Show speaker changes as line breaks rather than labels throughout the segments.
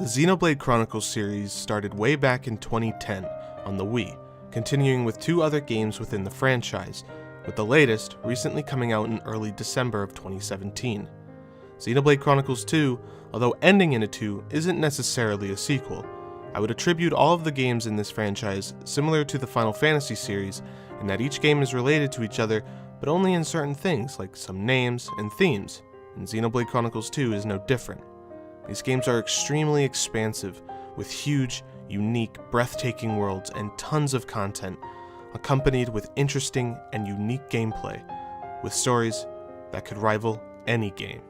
The Xenoblade Chronicles series started way back in 2010 on the Wii, continuing with 2 other games within the franchise, with the latest recently coming out in early December of 2017. Xenoblade Chronicles 2, although ending in a 2, isn't necessarily a sequel. I would attribute all of the games in this franchise similar to the Final Fantasy series, in that each game is related to each other, but only in certain things like some names and themes, and Xenoblade Chronicles 2 is no different. These games are extremely expansive, with huge, unique, breathtaking worlds and tons of content, accompanied with interesting and unique gameplay, with stories that could rival any game.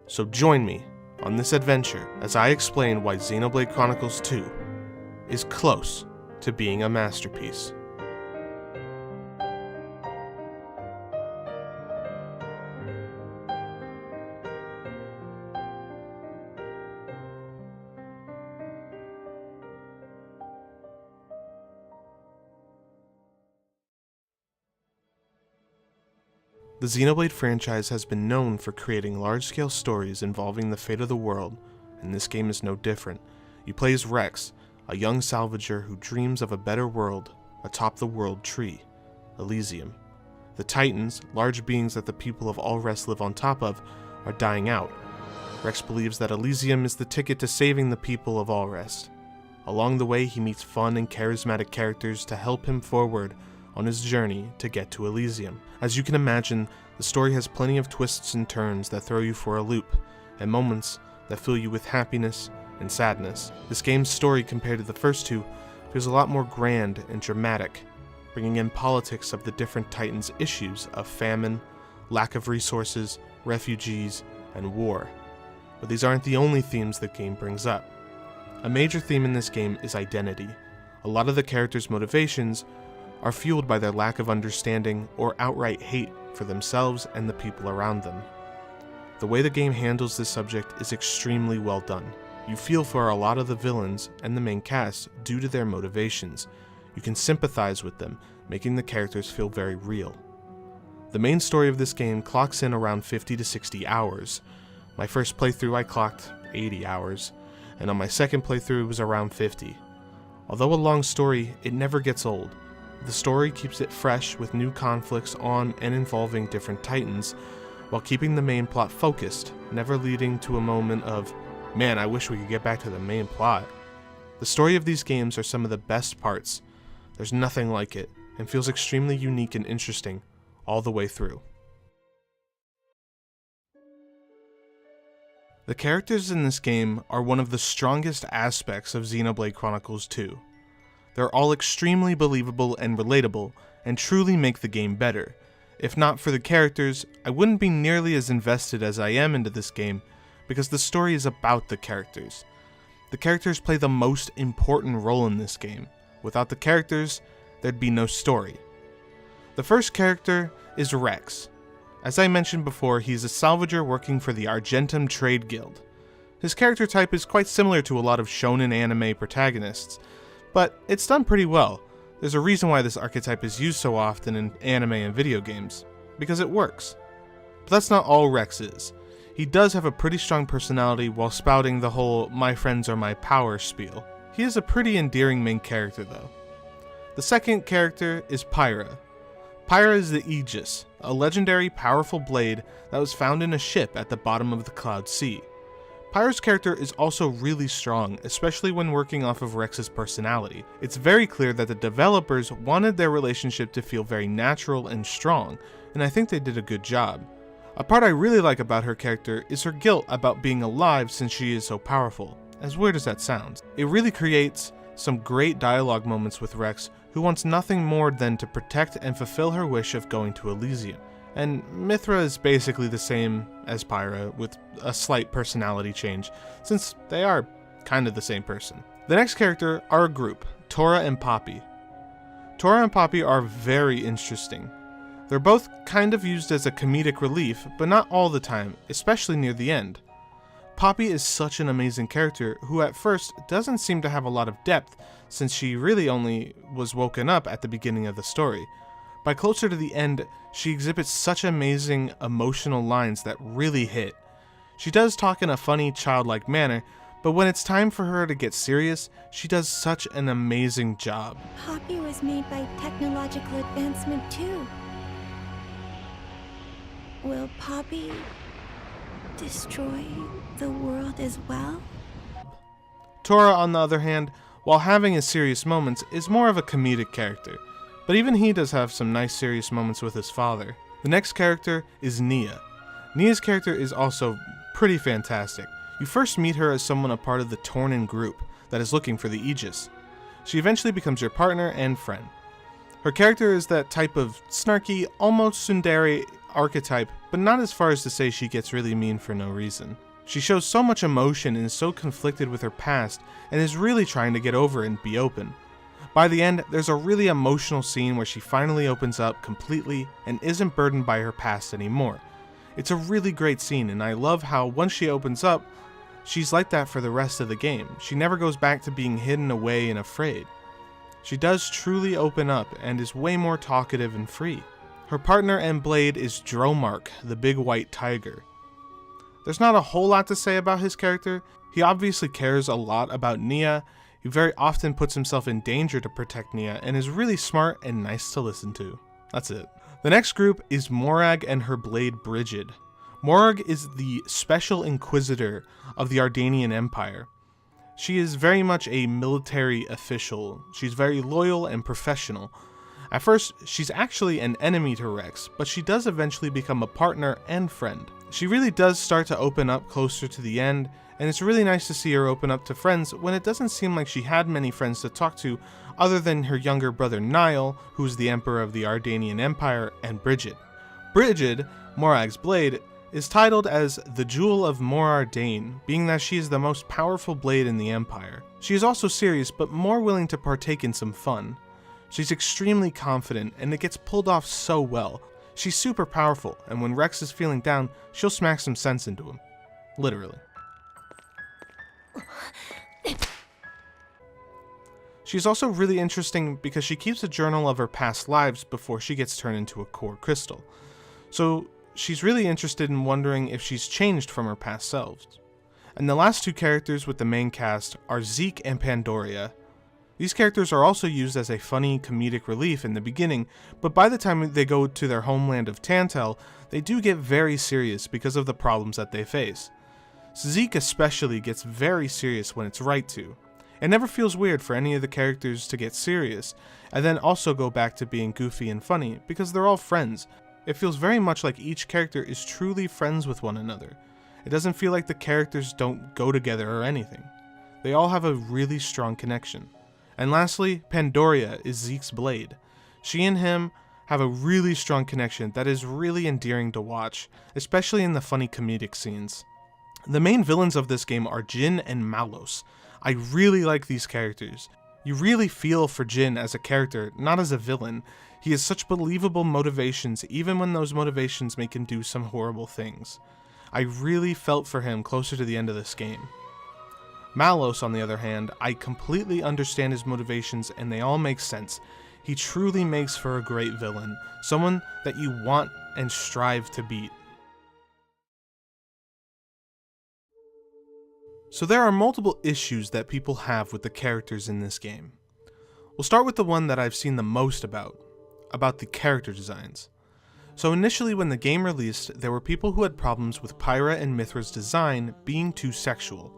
So join me on this adventure as I explain why Xenoblade Chronicles 2 is close to being a masterpiece. The Xenoblade franchise has been known for creating large-scale stories involving the fate of the world, and this game is no different. You play as Rex, a young salvager who dreams of a better world atop the world tree, Elysium. The Titans, large beings that the people of All Rest live on top of, are dying out. Rex believes that Elysium is the ticket to saving the people of All Rest. Along the way, he meets fun and charismatic characters to help him forward on his journey to get to Elysium. As you can imagine, the story has plenty of twists and turns that throw you for a loop, and moments that fill you with happiness and sadness. This game's story, compared to the first 2, feels a lot more grand and dramatic, bringing in politics of the different Titans' issues of famine, lack of resources, refugees, and war. But these aren't the only themes the game brings up. A major theme in this game is identity. A lot of the characters' motivations are fueled by their lack of understanding or outright hate for themselves and the people around them. The way the game handles this subject is extremely well done. You feel for a lot of the villains and the main cast due to their motivations. You can sympathize with them, making the characters feel very real. The main story of this game clocks in around 50 to 60 hours. My first playthrough I clocked 80 hours, and on my second playthrough it was around 50. Although a long story, it never gets old. The story keeps it fresh with new conflicts on and involving different Titans, while keeping the main plot focused, never leading to a moment of, man, I wish we could get back to the main plot. The story of these games are some of the best parts. There's nothing like it, and feels extremely unique and interesting all the way through. The characters in this game are one of the strongest aspects of Xenoblade Chronicles 2. They're all extremely believable and relatable, and truly make the game better. If not for the characters, I wouldn't be nearly as invested as I am into this game, because the story is about the characters. The characters play the most important role in this game. Without the characters, there'd be no story. The first character is Rex. As I mentioned before, he's a salvager working for the Argentum Trade Guild. His character type is quite similar to a lot of shonen anime protagonists, but it's done pretty well. There's a reason why this archetype is used so often in anime and video games, because it works. But that's not all Rex is. He does have a pretty strong personality while spouting the whole "my friends are my power" spiel. He is a pretty endearing main character though. The second character is Pyra. Pyra is the Aegis, a legendary powerful blade that was found in a ship at the bottom of the Cloud Sea. Pyra's character is also really strong, especially when working off of Rex's personality. It's very clear that the developers wanted their relationship to feel very natural and strong, and I think they did a good job. A part I really like about her character is her guilt about being alive since she is so powerful. As weird as that sounds. It really creates some great dialogue moments with Rex, who wants nothing more than to protect and fulfill her wish of going to Elysium. And Mithra is basically the same as Pyra, with a slight personality change, since they are kind of the same person. The next character are a group, Tora and Poppy. Tora and Poppy are very interesting. They're both kind of used as a comedic relief, but not all the time, especially near the end. Poppy is such an amazing character who at first doesn't seem to have a lot of depth, since she really only was woken up at the beginning of the story. By closer to the end, she exhibits such amazing emotional lines that really hit. She does talk in a funny, childlike manner, but when it's time for her to get serious, she does such an amazing job.
Poppy was made by technological advancement too. Will Poppy destroy the world as well?
Tora, on the other hand, while having his serious moments, is more of a comedic character, but even he does have some nice serious moments with his father. The next character is Nia. Nia's character is also pretty fantastic. You first meet her as someone a part of the Tornin group that is looking for the Aegis. She eventually becomes your partner and friend. Her character is that type of snarky, almost tsundere archetype, but not as far as to say she gets really mean for no reason. She shows so much emotion and is so conflicted with her past and is really trying to get over it and be open. By the end, there's a really emotional scene where she finally opens up completely and isn't burdened by her past anymore. It's a really great scene, and I love how once she opens up, she's like that for the rest of the game. She never goes back to being hidden away and afraid. She does truly open up and is way more talkative and free. Her partner and blade is Dromark, the big white tiger. There's not a whole lot to say about his character. He obviously cares a lot about Nia. He very often puts himself in danger to protect Nia and is really smart and nice to listen to. That's it. The next group is Morag and her blade Brigid. Morag is the special inquisitor of the Ardanian Empire. She is very much a military official. She's very loyal and professional. At first, she's actually an enemy to Rex, but she does eventually become a partner and friend. She really does start to open up closer to the end, and it's really nice to see her open up to friends when it doesn't seem like she had many friends to talk to other than her younger brother Niall, who's the emperor of the Ardanian Empire, and Brigid. Brigid, Morag's blade, is titled as the Jewel of Morardane, being that she is the most powerful blade in the Empire. She is also serious, but more willing to partake in some fun. She's extremely confident, and it gets pulled off so well. She's super powerful, and when Rex is feeling down, she'll smack some sense into him. Literally. She's also really interesting because she keeps a journal of her past lives before she gets turned into a core crystal. So she's really interested in wondering if she's changed from her past selves. And the last two characters with the main cast are Zeke and Pandoria. These characters are also used as a funny comedic relief in the beginning, but by the time they go to their homeland of Tantal, they do get very serious because of the problems that they face. Zeke especially gets very serious when it's right to. It never feels weird for any of the characters to get serious, and then also go back to being goofy and funny, because they're all friends. It feels very much like each character is truly friends with one another. It doesn't feel like the characters don't go together or anything. They all have a really strong connection. And lastly, Pandoria is Zeke's blade. She and him have a really strong connection that is really endearing to watch, especially in the funny comedic scenes. The main villains of this game are Jin and Malos. I really like these characters. You really feel for Jin as a character, not as a villain. He has such believable motivations even when those motivations make him do some horrible things. I really felt for him closer to the end of this game. Malos, on the other hand, I completely understand his motivations and they all make sense. He truly makes for a great villain, someone that you want and strive to beat. So there are multiple issues that people have with the characters in this game. We'll start with the one that I've seen the most about the character designs. So initially when the game released, there were people who had problems with Pyra and Mithra's design being too sexual.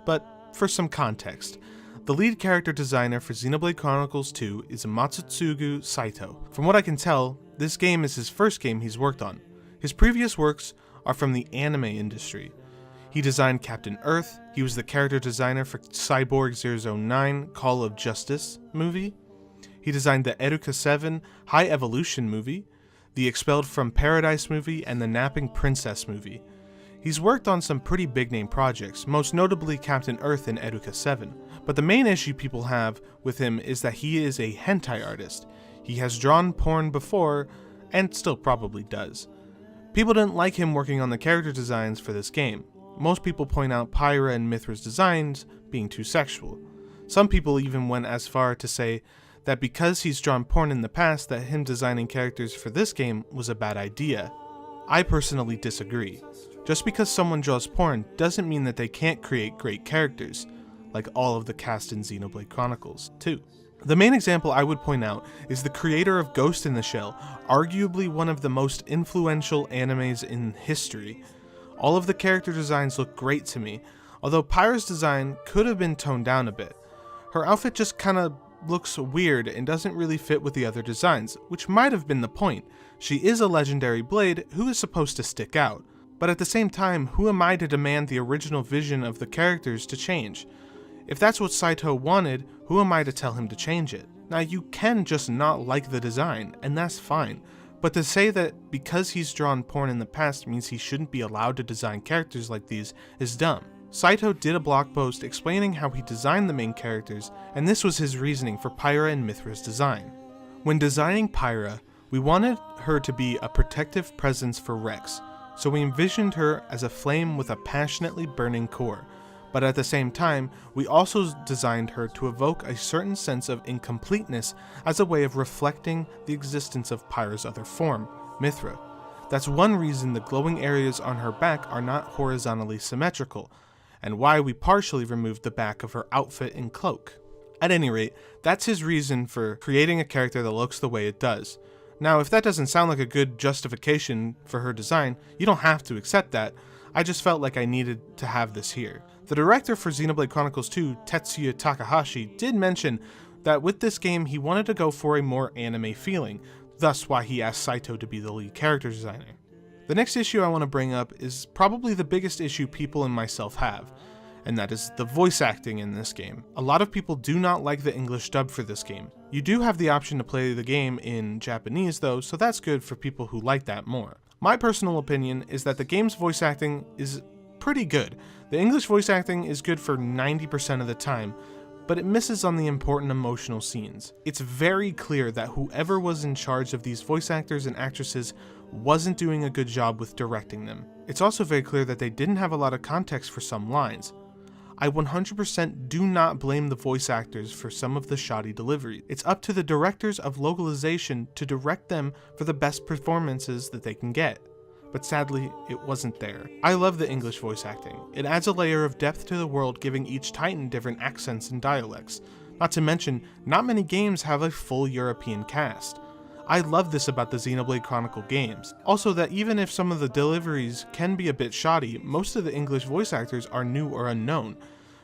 But for some context, the lead character designer for Xenoblade Chronicles 2 is Matsutsugu Saito. From what I can tell, this game is his first game he's worked on. His previous works are from the anime industry. He designed Captain Earth, he was the character designer for Cyborg 009 Call of Justice movie, he designed the Eruka 7 High Evolution movie, the Expelled from Paradise movie, and the Napping Princess movie. He's worked on some pretty big name projects, most notably Captain Earth and Eruka 7, but the main issue people have with him is that he is a hentai artist. He has drawn porn before, and still probably does. People didn't like him working on the character designs for this game. Most people point out Pyra and Mithra's designs being too sexual. Some people even went as far to say that because he's drawn porn in the past, that him designing characters for this game was a bad idea. I personally disagree. Just because someone draws porn doesn't mean that they can't create great characters, like all of the cast in Xenoblade Chronicles 2. The main example I would point out is the creator of Ghost in the Shell, arguably one of the most influential animes in history. All of the character designs look great to me, although Pyra's design could have been toned down a bit. Her outfit just kinda looks weird and doesn't really fit with the other designs, which might have been the point. She is a legendary blade who is supposed to stick out, but at the same time, who am I to demand the original vision of the characters to change? If that's what Saito wanted, who am I to tell him to change it? Now you can just not like the design, and that's fine, but to say that because he's drawn porn in the past means he shouldn't be allowed to design characters like these is dumb. Saito did a blog post explaining how he designed the main characters, and this was his reasoning for Pyra and Mithra's design. When designing Pyra, we wanted her to be a protective presence for Rex, so we envisioned her as a flame with a passionately burning core, but at the same time, we also designed her to evoke a certain sense of incompleteness as a way of reflecting the existence of Pyra's other form, Mithra. That's one reason the glowing areas on her back are not horizontally symmetrical, and why we partially removed the back of her outfit and cloak. At any rate, that's his reason for creating a character that looks the way it does. Now, if that doesn't sound like a good justification for her design, you don't have to accept that. I just felt like I needed to have this here. The director for Xenoblade Chronicles 2, Tetsuya Takahashi, did mention that with this game he wanted to go for a more anime feeling, thus why he asked Saito to be the lead character designer. The next issue I want to bring up is probably the biggest issue people and myself have, and that is the voice acting in this game. A lot of people do not like the English dub for this game. You do have the option to play the game in Japanese though, so that's good for people who like that more. My personal opinion is that the game's voice acting is pretty good. The English voice acting is good for 90% of the time, but it misses on the important emotional scenes. It's very clear that whoever was in charge of these voice actors and actresses wasn't doing a good job with directing them. It's also very clear that they didn't have a lot of context for some lines. I 100% do not blame the voice actors for some of the shoddy delivery. It's up to the directors of localization to direct them for the best performances that they can get. But sadly, it wasn't there. I love the English voice acting. It adds a layer of depth to the world, giving each Titan different accents and dialects. Not to mention, not many games have a full European cast. I love this about the Xenoblade Chronicle games. Also that even if some of the deliveries can be a bit shoddy, most of the English voice actors are new or unknown,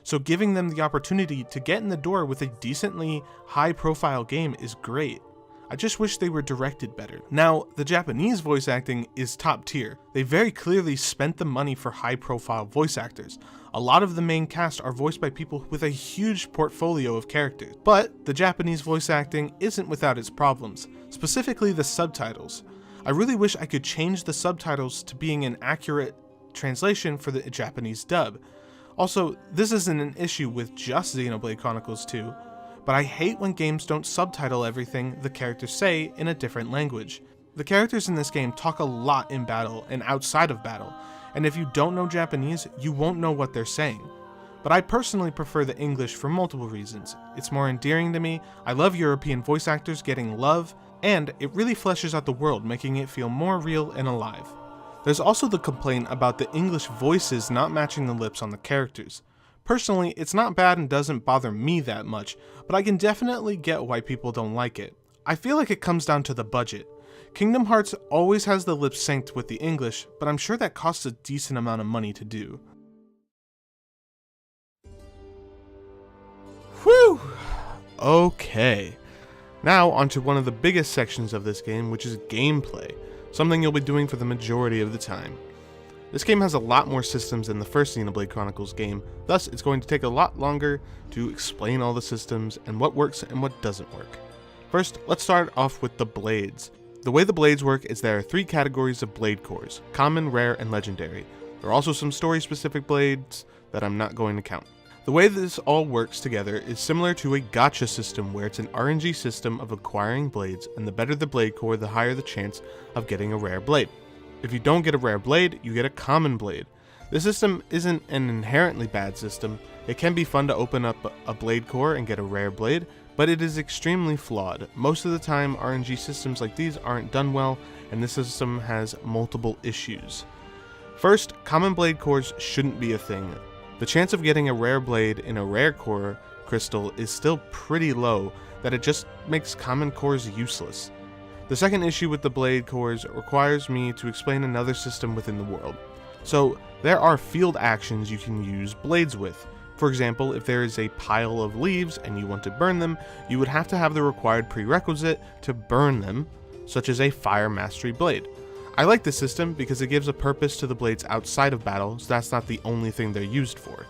so giving them the opportunity to get in the door with a decently high-profile game is great. I just wish they were directed better. Now, the Japanese voice acting is top tier. They very clearly spent the money for high-profile voice actors. A lot of the main cast are voiced by people with a huge portfolio of characters. But the Japanese voice acting isn't without its problems, specifically the subtitles. I really wish I could change the subtitles to being an accurate translation for the Japanese dub. Also, this isn't an issue with just Xenoblade Chronicles 2, but I hate when games don't subtitle everything the characters say in a different language. The characters in this game talk a lot in battle and outside of battle, and if you don't know Japanese, you won't know what they're saying. But I personally prefer the English for multiple reasons. It's more endearing to me, I love European voice actors getting love, and it really fleshes out the world, making it feel more real and alive. There's also the complaint about the English voices not matching the lips on the characters. Personally, it's not bad and doesn't bother me that much, but I can definitely get why people don't like it. I feel like it comes down to the budget. Kingdom Hearts always has the lips synced with the English, but I'm sure that costs a decent amount of money to do. Whew! Okay. Now onto one of the biggest sections of this game, which is gameplay, something you'll be doing for the majority of the time. This game has a lot more systems than the first Xenoblade Chronicles game, thus it's going to take a lot longer to explain all the systems and what works and what doesn't work. First, let's start off with the blades. The way the blades work is there are 3 categories of blade cores: common, rare, and legendary. There are also some story-specific blades that I'm not going to count. The way this all works together is similar to a gacha system where it's an RNG system of acquiring blades, and the better the blade core, the higher the chance of getting a rare blade. If you don't get a rare blade, you get a common blade. This system isn't an inherently bad system. It can be fun to open up a blade core and get a rare blade, but it is extremely flawed. Most of the time, RNG systems like these aren't done well, and this system has multiple issues. First, common blade cores shouldn't be a thing. The chance of getting a rare blade in a rare core crystal is still pretty low, that it just makes common cores useless. The second issue with the blade cores requires me to explain another system within the world. So there are field actions you can use blades with. For example, if there is a pile of leaves and you want to burn them, you would have to have the required prerequisite to burn them, such as a fire mastery blade. I like this system because it gives a purpose to the blades outside of battle, so that's not the only thing they're used for.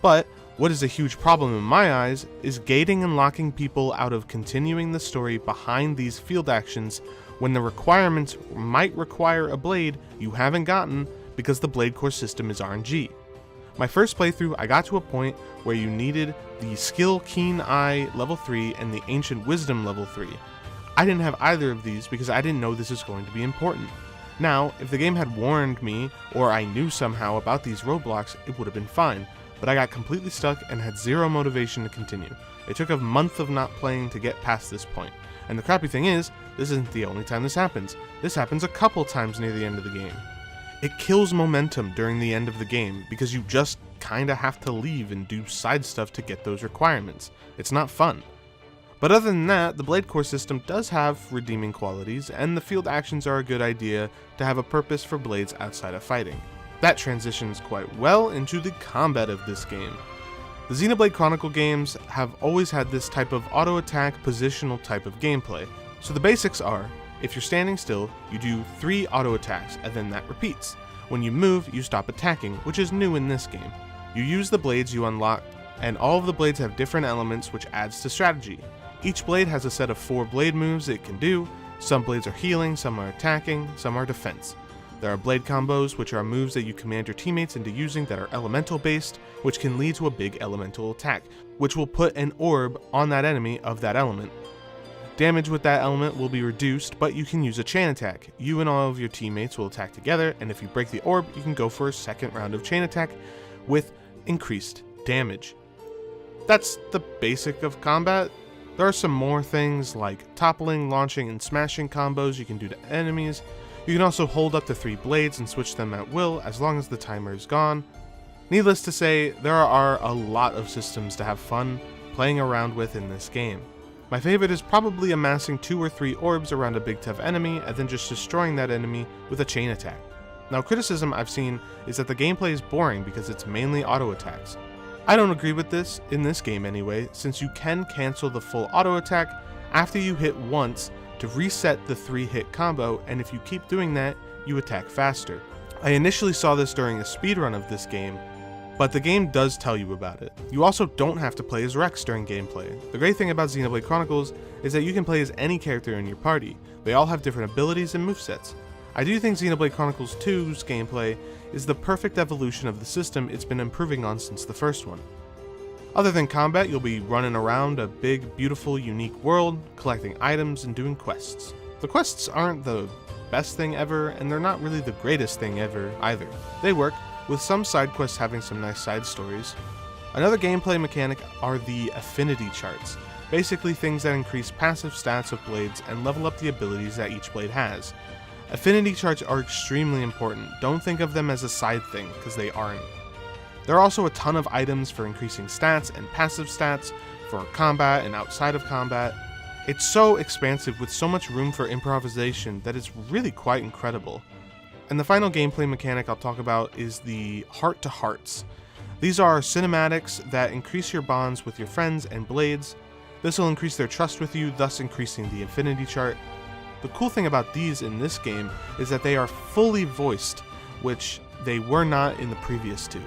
But what is a huge problem in my eyes is gating and locking people out of continuing the story behind these field actions when the requirements might require a blade you haven't gotten because the blade core system is RNG. My first playthrough, I got to a point where you needed the Skill Keen Eye level 3 and the Ancient Wisdom level 3. I didn't have either of these because I didn't know this was going to be important. Now, if the game had warned me, or I knew somehow about these roadblocks, it would have been fine, but I got completely stuck and had zero motivation to continue. It took a month of not playing to get past this point. And the crappy thing is, this isn't the only time this happens. This happens a couple times near the end of the game. It kills momentum during the end of the game because you just kinda have to leave and do side stuff to get those requirements. It's not fun. But other than that, the blade core system does have redeeming qualities, and the field actions are a good idea to have a purpose for blades outside of fighting. That transitions quite well into the combat of this game. The Xenoblade Chronicle games have always had this type of auto-attack positional type of gameplay. So the basics are, if you're standing still, you do 3 auto-attacks, and then that repeats. When you move, you stop attacking, which is new in this game. You use the blades you unlock, and all of the blades have different elements which adds to strategy. Each blade has a set of 4 blade moves it can do. Some blades are healing, some are attacking, some are defense. There are blade combos, which are moves that you command your teammates into using that are elemental based, which can lead to a big elemental attack, which will put an orb on that enemy of that element. Damage with that element will be reduced, but you can use a chain attack. You and all of your teammates will attack together, and if you break the orb, you can go for a second round of chain attack with increased damage. That's the basic of combat. There are some more things like toppling, launching, and smashing combos you can do to enemies. You can also hold up to 3 blades and switch them at will as long as the timer is gone. Needless to say, there are a lot of systems to have fun playing around with in this game. My favorite is probably amassing 2 or 3 orbs around a big tough enemy and then just destroying that enemy with a chain attack. Now, criticism I've seen is that the gameplay is boring because it's mainly auto attacks. I don't agree with this, in this game anyway, since you can cancel the full auto attack after you hit once to reset the 3-hit combo, and if you keep doing that, you attack faster. I initially saw this during a speedrun of this game, but the game does tell you about it. You also don't have to play as Rex during gameplay. The great thing about Xenoblade Chronicles is that you can play as any character in your party. They all have different abilities and movesets. I do think Xenoblade Chronicles 2's gameplay is the perfect evolution of the system it's been improving on since the first one. Other than combat, you'll be running around a big, beautiful, unique world, collecting items and doing quests. The quests aren't the best thing ever, and they're not really the greatest thing ever either. They work, with some side quests having some nice side stories. Another gameplay mechanic are the affinity charts, basically things that increase passive stats of blades and level up the abilities that each blade has. Affinity charts are extremely important. Don't think of them as a side thing, because they aren't. There are also a ton of items for increasing stats and passive stats, for combat and outside of combat. It's so expansive with so much room for improvisation that it's really quite incredible. And the final gameplay mechanic I'll talk about is the Heart to Hearts. These are cinematics that increase your bonds with your friends and blades. This will increase their trust with you, thus increasing the affinity chart. The cool thing about these in this game is that they are fully voiced, which they were not in the previous 2.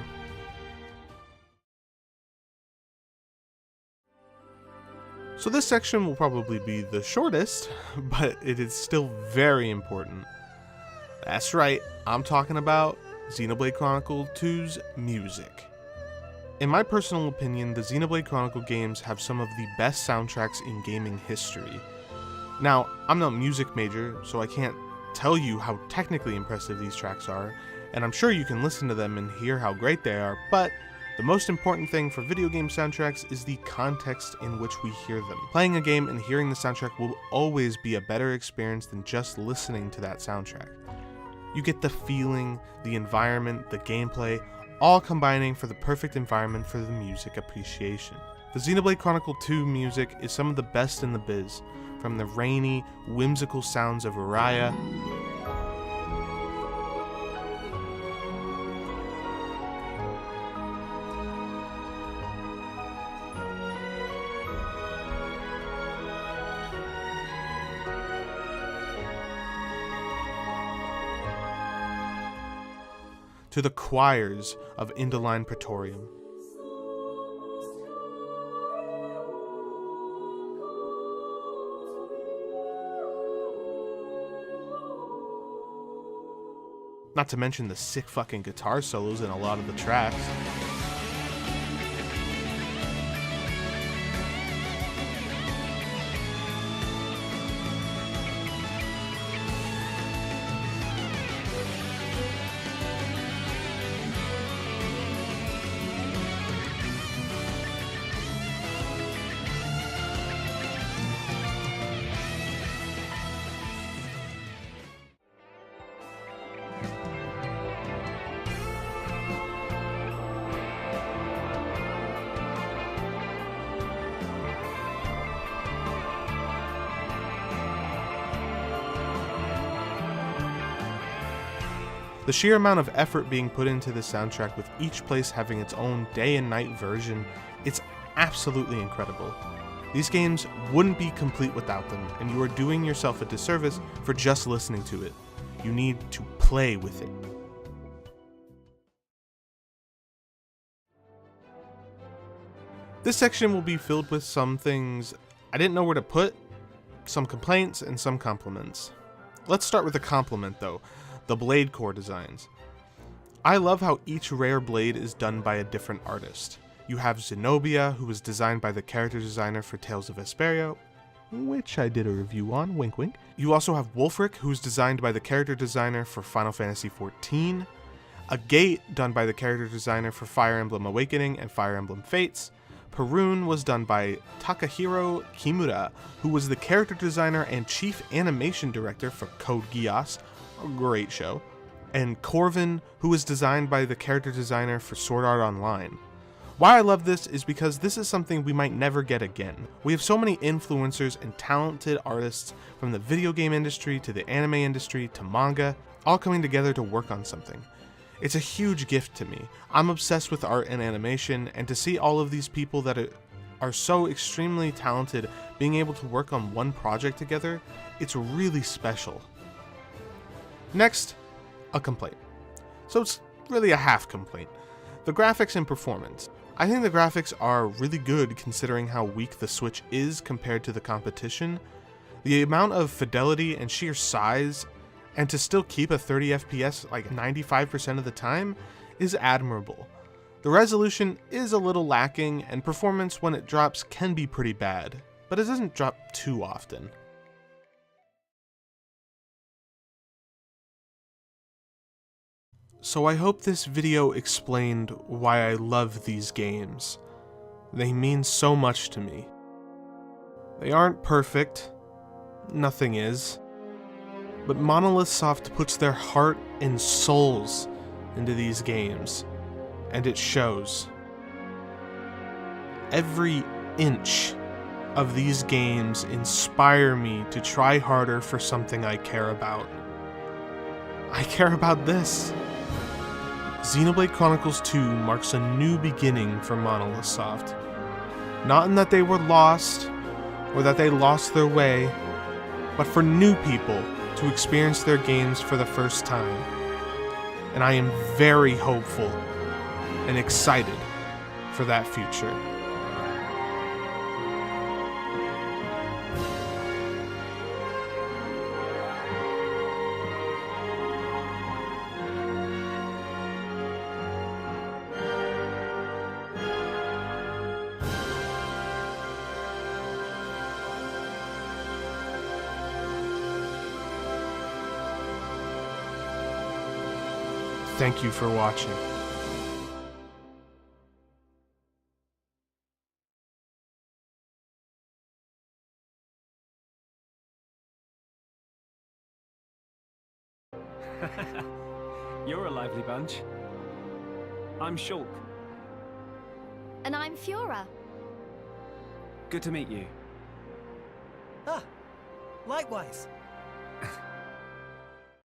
So this section will probably be the shortest, but it is still very important. That's right, I'm talking about Xenoblade Chronicles 2's music. In my personal opinion, the Xenoblade Chronicle games have some of the best soundtracks in gaming history. Now, I'm not a music major, so I can't tell you how technically impressive these tracks are, and I'm sure you can listen to them and hear how great they are, but the most important thing for video game soundtracks is the context in which we hear them. Playing a game and hearing the soundtrack will always be a better experience than just listening to that soundtrack. You get the feeling, the environment, the gameplay, all combining for the perfect environment for the music appreciation. The Xenoblade Chronicle 2 music is some of the best in the biz, from the rainy, whimsical sounds of Araya, to the choirs of Indoline Praetorium. Not to mention the sick fucking guitar solos in a lot of the tracks. The sheer amount of effort being put into the soundtrack, with each place having its own day and night version, it's absolutely incredible. These games wouldn't be complete without them, and you are doing yourself a disservice for just listening to it. You need to play with it. This section will be filled with some things I didn't know where to put, some complaints, and some compliments. Let's start with a compliment though. The blade core designs. I love how each rare blade is done by a different artist. You have Zenobia, who was designed by the character designer for Tales of Vesperia, which I did a review on, wink wink. You also have Wulfric, who's designed by the character designer for Final Fantasy XIV, a gate done by the character designer for Fire Emblem Awakening and Fire Emblem Fates. Perun was done by Takahiro Kimura, who was the character designer and chief animation director for Code Geass, a great show, and Corvin, who was designed by the character designer for Sword Art Online. Why I love this is because this is something we might never get again. We have so many influencers and talented artists from the video game industry to the anime industry to manga, all coming together to work on something. It's a huge gift to me. I'm obsessed with art and animation, and to see all of these people that are so extremely talented being able to work on one project together, it's really special. Next, a complaint. So it's really a half complaint. The graphics and performance. I think the graphics are really good considering how weak the Switch is compared to the competition. The amount of fidelity and sheer size, and to still keep a 30 FPS like 95% of the time, is admirable. The resolution is a little lacking, and performance when it drops can be pretty bad, but it doesn't drop too often. So I hope this video explained why I love these games. They mean so much to me. They aren't perfect, nothing is, but Monolith Soft puts their heart and souls into these games, and it shows. Every inch of these games inspire me to try harder for something I care about. I care about this. Xenoblade Chronicles 2 marks a new beginning for Monolith Soft. Not in that they were lost, or that they lost their way, but for new people to experience their games for the first time. And I am very hopeful and excited for that future. Thank you for watching.
You're a lively bunch. I'm Shulk.
And I'm Fiora.
Good to meet you.
Ah, likewise.